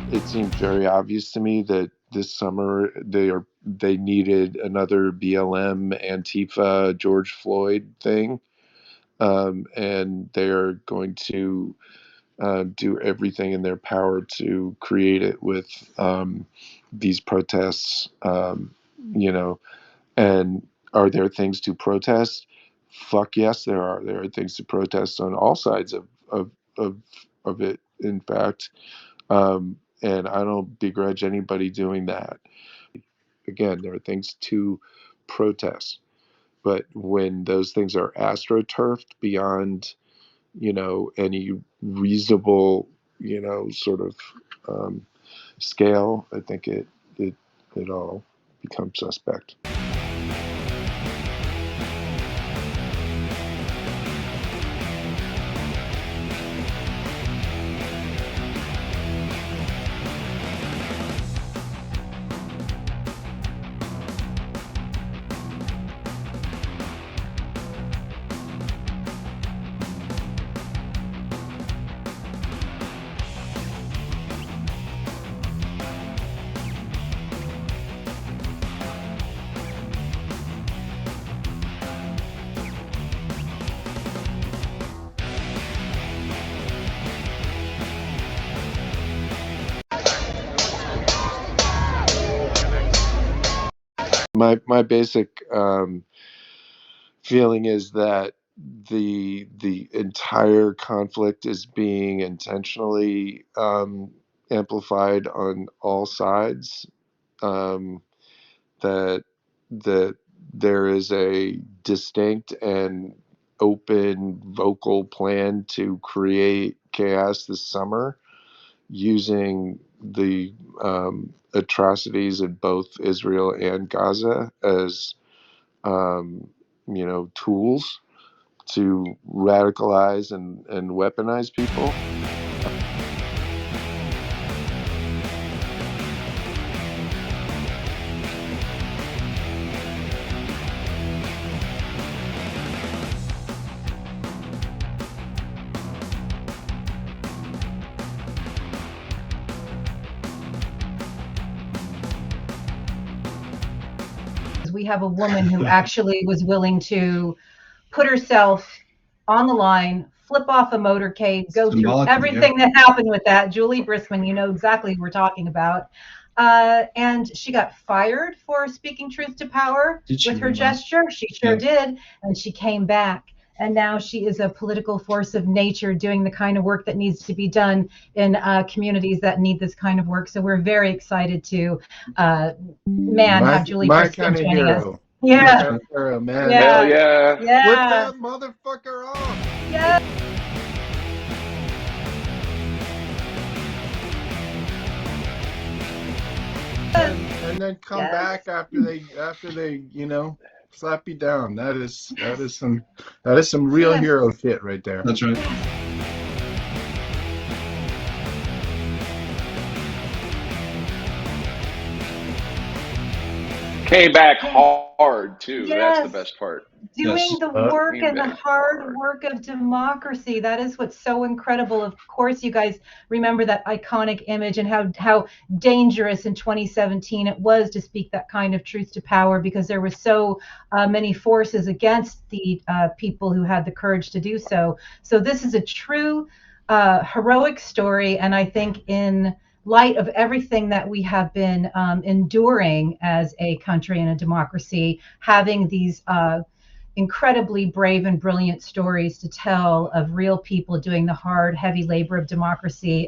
It seemed very obvious to me that this summer they needed another BLM Antifa George Floyd thing, and they are going to do everything in their power to create it with these protests. You know, and are there things to protest? Fuck yes, there are. There are things to protest on all sides of of it. In fact, and I don't begrudge anybody doing that. Again, there are things to protest, but when those things are astroturfed beyond, any reasonable, sort of um, scale, I think it all becomes suspect. My basic feeling is that the entire conflict is being intentionally amplified on all sides. Um, that that there is a distinct and open vocal plan to create chaos this summer using the atrocities in both Israel and Gaza as tools to radicalize and weaponize people. We have a woman who actually was willing to put herself on the line, flip off a motorcade, go through everything that happened with that. Julie Briskman, you know exactly who we're talking about. And she got fired for speaking truth to power with her gesture. She sure did. And she came back. And now she is a political force of nature doing the kind of work that needs to be done in communities that need this kind of work. So we're very excited to, have Julie Briskman joining us. Yeah. Hero, man. Yeah. Hell yeah. Yeah. Flip that motherfucker off. Yeah. And then come back after they slap you down. That is some real hero shit right there. That's right. Came back hard too. Yes. That's the best part. Doing the work and the hard work of democracy. That is what's so incredible. Of course, you guys remember that iconic image and how dangerous in 2017 it was to speak that kind of truth to power, because there were so many forces against the people who had the courage to do so. So this is a true heroic story, and I think in light of everything that we have been enduring as a country and a democracy, having these incredibly brave and brilliant stories to tell of real people doing the hard, heavy labor of democracy.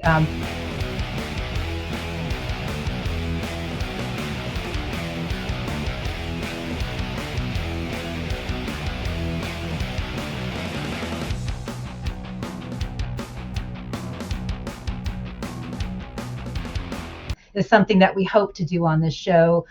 Is something that we hope to do on this show.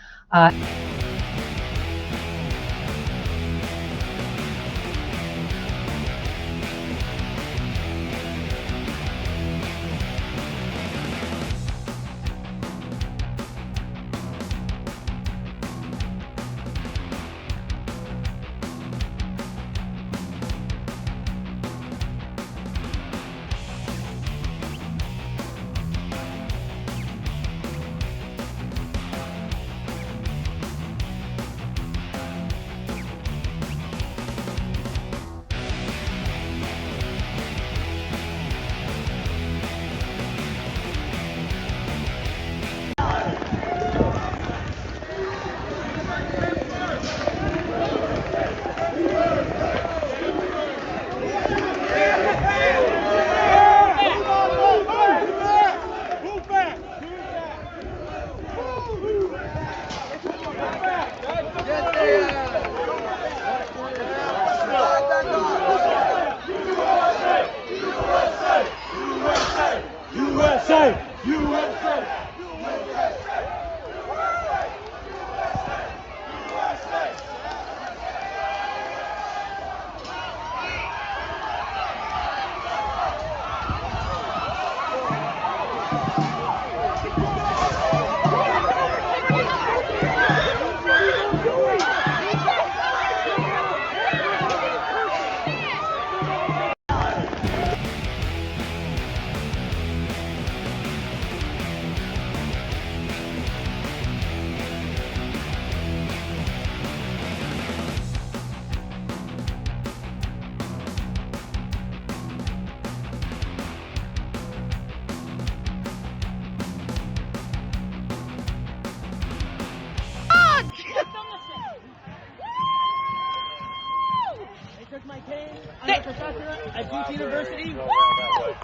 professor at Duke University. Woo!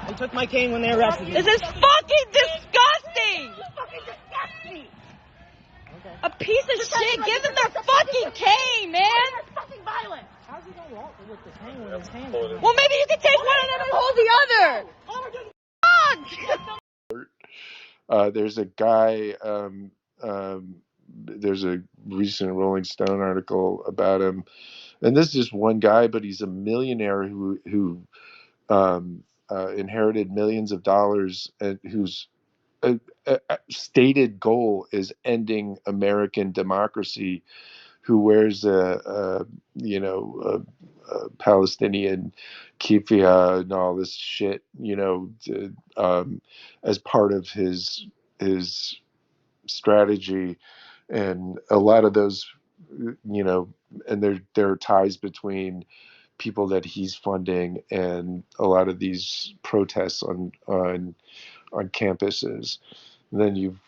They took my cane when they arrested me. This is fucking disgusting! A piece of shit. Give them their fucking cane, man. Fucking violent. How's he gonna walk with the cane in his hand? Well, maybe you can take one of them and hold the other. There's a guy. There's a recent Rolling Stone article about him, and this is just one guy, but he's a millionaire who inherited millions of dollars, and whose stated goal is ending American democracy. Who wears a Palestinian kippah and all this shit, as part of his strategy, and a lot of those, and there are ties between people that he's funding and a lot of these protests on campuses. And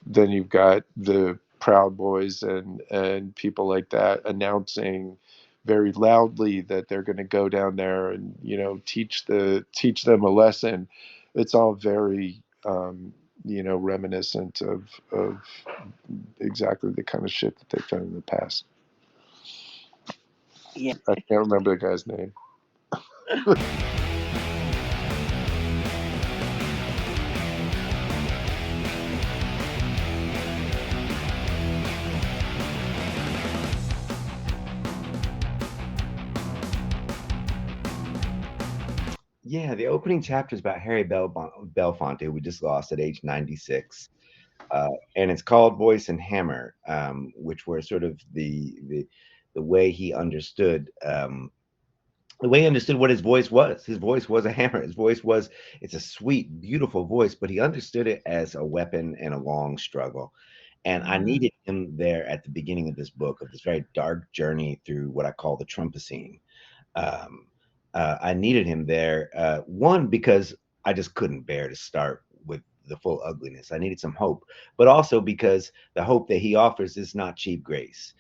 then you've got the Proud Boys and people like that announcing very loudly that they're going to go down there and teach them a lesson. It's all very reminiscent of exactly the kind of shit that they've done in the past. Yeah. I can't remember the guy's name. Yeah, the opening chapter is about Harry Belafonte, who we just lost at age 96. And it's called Voice and Hammer, which were sort of the way he understood what his voice was. His voice was a hammer. It's a sweet, beautiful voice, but he understood it as a weapon in a long struggle. And I needed him there at the beginning of this book, of this very dark journey through what I call the Trumpocene. I needed him there, one, because I just couldn't bear to start with the full ugliness. I needed some hope, but also because the hope that he offers is not cheap grace.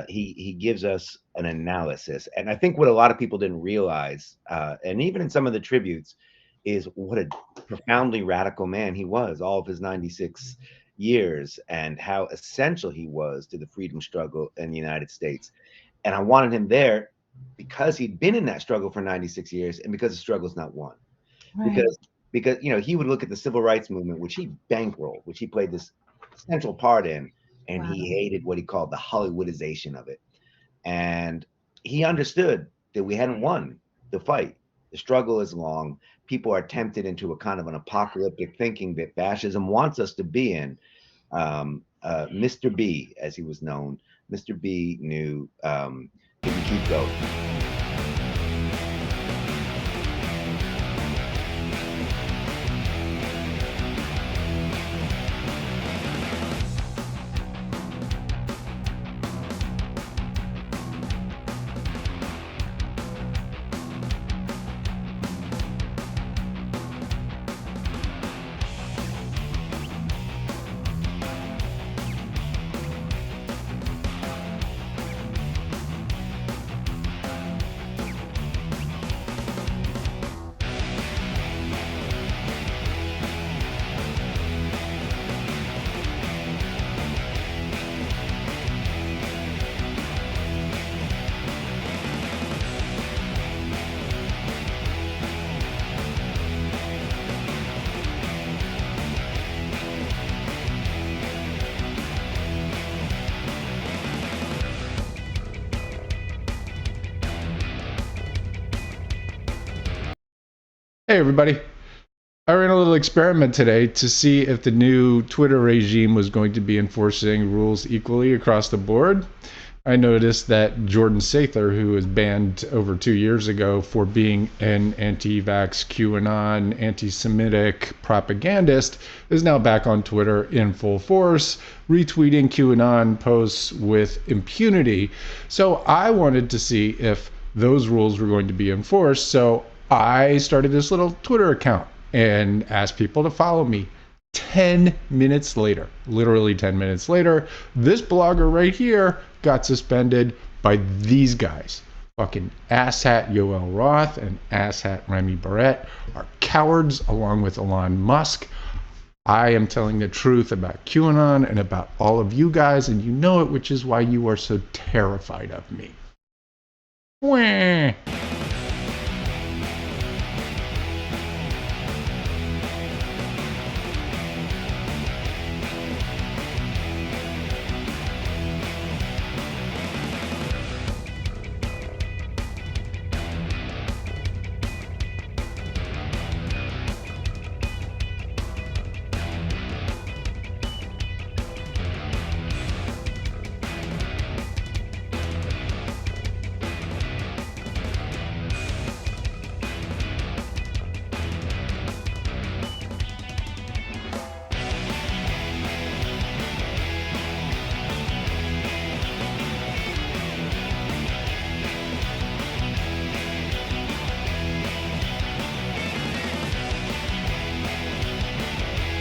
He gives us an analysis. And I think what a lot of people didn't realize, and even in some of the tributes, is what a profoundly radical man he was all of his 96 years, and how essential he was to the freedom struggle in the United States. And I wanted him there because he'd been in that struggle for 96 years, and because the struggle's not won. Right. Because he would look at the civil rights movement, which he bankrolled, which he played this central part in, and he hated what he called the Hollywoodization of it. And he understood that we hadn't won the fight. The struggle is long. People are tempted into a kind of an apocalyptic thinking that fascism wants us to be in. Mr. B, as he was known, Mr. B knew we keep going. Hey everybody, I ran a little experiment today to see if the new Twitter regime was going to be enforcing rules equally across the board. I noticed that Jordan Sather, who was banned over 2 years ago for being an anti-vax, QAnon, anti-Semitic propagandist, is now back on Twitter in full force, retweeting QAnon posts with impunity. So I wanted to see if those rules were going to be enforced. So I started this little Twitter account and asked people to follow me. 10 minutes later, literally 10 minutes later, this blogger right here got suspended by these guys. fucking asshat Yoel Roth and asshat Remy Barrett are cowards along with Elon Musk. I am telling the truth about QAnon and about all of you guys, and you know it, which is why you are so terrified of me. Wah.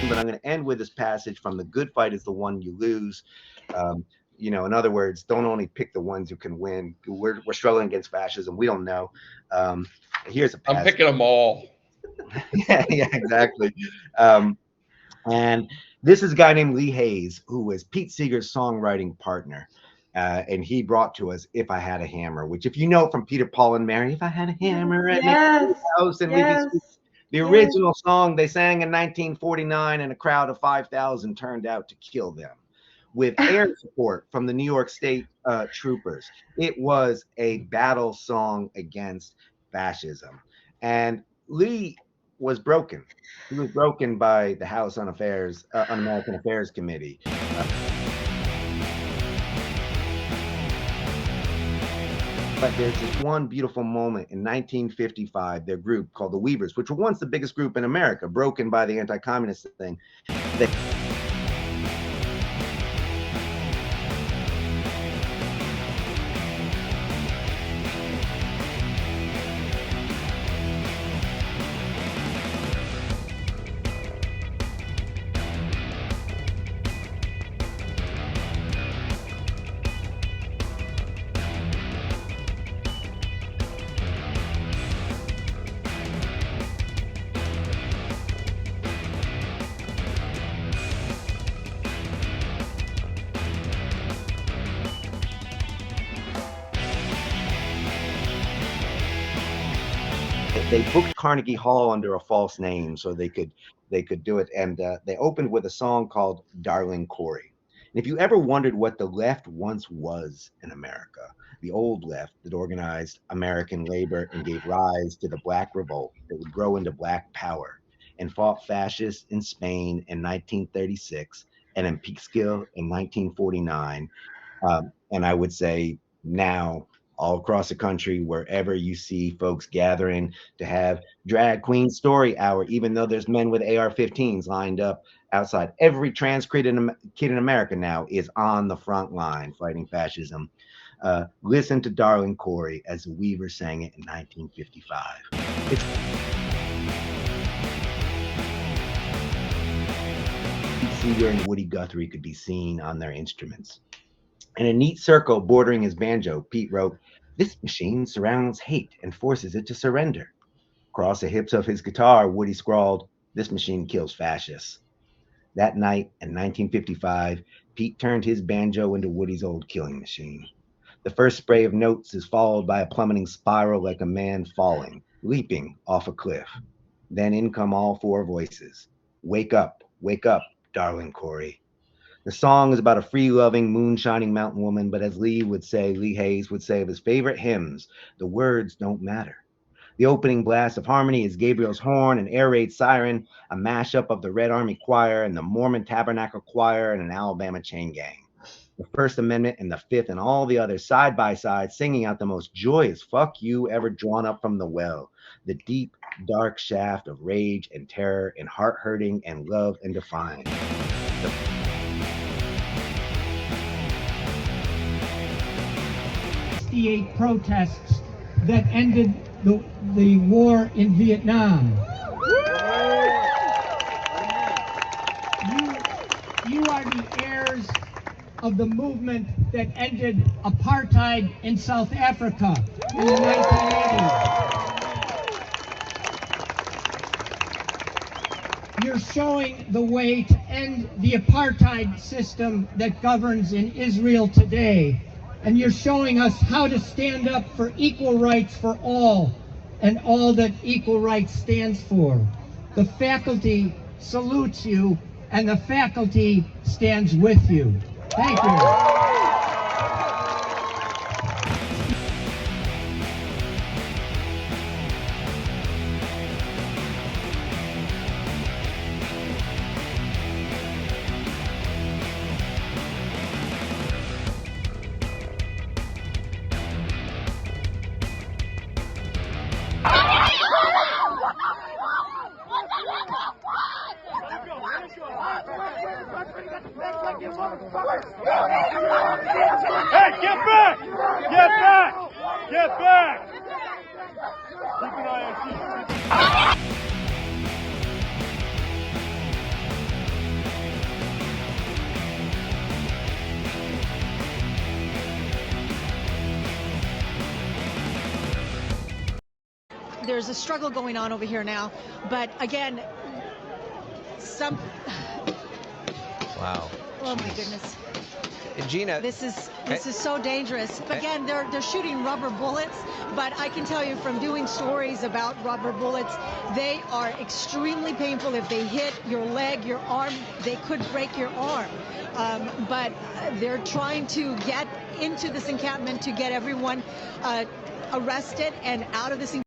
But I'm going to end with this passage from The Good Fight is the One You Lose. In other words, don't only pick the ones who can win. We're struggling against fascism. We don't know. Here's a passage. I'm picking them all. yeah, exactly. And this is a guy named Lee Hayes, who was Pete Seeger's songwriting partner. And he brought to us If I Had a Hammer, which, if you know from Peter, Paul, and Mary, if I had a hammer at my house and the original song they sang in 1949, and a crowd of 5,000 turned out to kill them with air support from the New York State troopers. It was a battle song against fascism. And Lee was broken. He was broken by the House Un-American Affairs Committee. But there's this one beautiful moment in 1955, their group called the Weavers, which were once the biggest group in America, broken by the anti-communist thing. They booked Carnegie Hall under a false name so they could do it, and they opened with a song called "Darling Corey." And if you ever wondered what the left once was in America, the old left that organized American labor and gave rise to the Black Revolt that would grow into Black Power and fought fascists in Spain in 1936 and in Peekskill in 1949, and I would say now, all across the country, wherever you see folks gathering to have drag queen story hour, even though there's men with AR-15s lined up outside. Every trans kid in America now is on the front line fighting fascism. Listen to Darling Corey as the Weavers sang it in 1955. Seeger and Woody Guthrie could be seen on their instruments. In a neat circle bordering his banjo, Pete wrote, "This machine surrounds hate and forces it to surrender." Across the hips of his guitar, Woody scrawled, "This machine kills fascists." That night in 1955, Pete turned his banjo into Woody's old killing machine. The first spray of notes is followed by a plummeting spiral like a man falling, leaping off a cliff. Then in come all four voices. Wake up, darling Corey. The song is about a free-loving, moonshining mountain woman, but as Lee Hayes would say of his favorite hymns, the words don't matter. The opening blast of harmony is Gabriel's horn and air raid siren, a mashup of the Red Army Choir and the Mormon Tabernacle Choir and an Alabama chain gang. The First Amendment and the Fifth and all the others side by side, singing out the most joyous fuck you ever drawn up from the well, the deep, dark shaft of rage and terror and heart-hurting and love and defiance. 68 protests that ended the war in Vietnam. You are the heirs of the movement that ended apartheid in South Africa. in the 1980s. You're showing the way to end the apartheid system that governs in Israel today. And you're showing us how to stand up for equal rights for all, and all that equal rights stands for. The faculty salutes you, and the faculty stands with you. Thank you. Hey, get back! Get back! Get back! Keep an eye on you. There's a struggle going on over here now, but again, Wow. Oh my goodness. Gina, this is so dangerous. Again, they're shooting rubber bullets, but I can tell you from doing stories about rubber bullets, they are extremely painful. If they hit your leg, your arm, they could break your arm. But they're trying to get into this encampment to get everyone arrested and out of this encampment.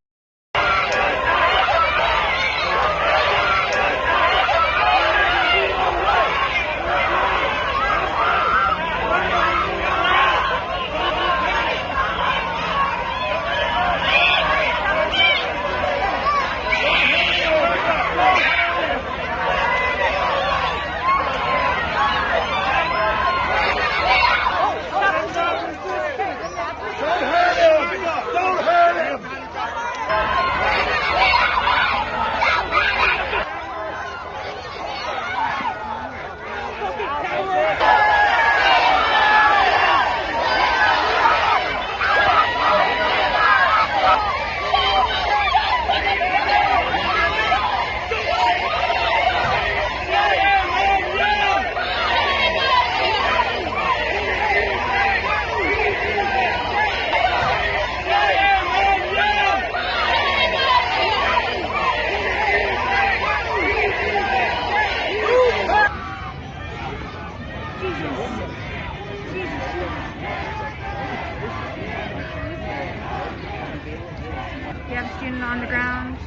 You have a student on the ground.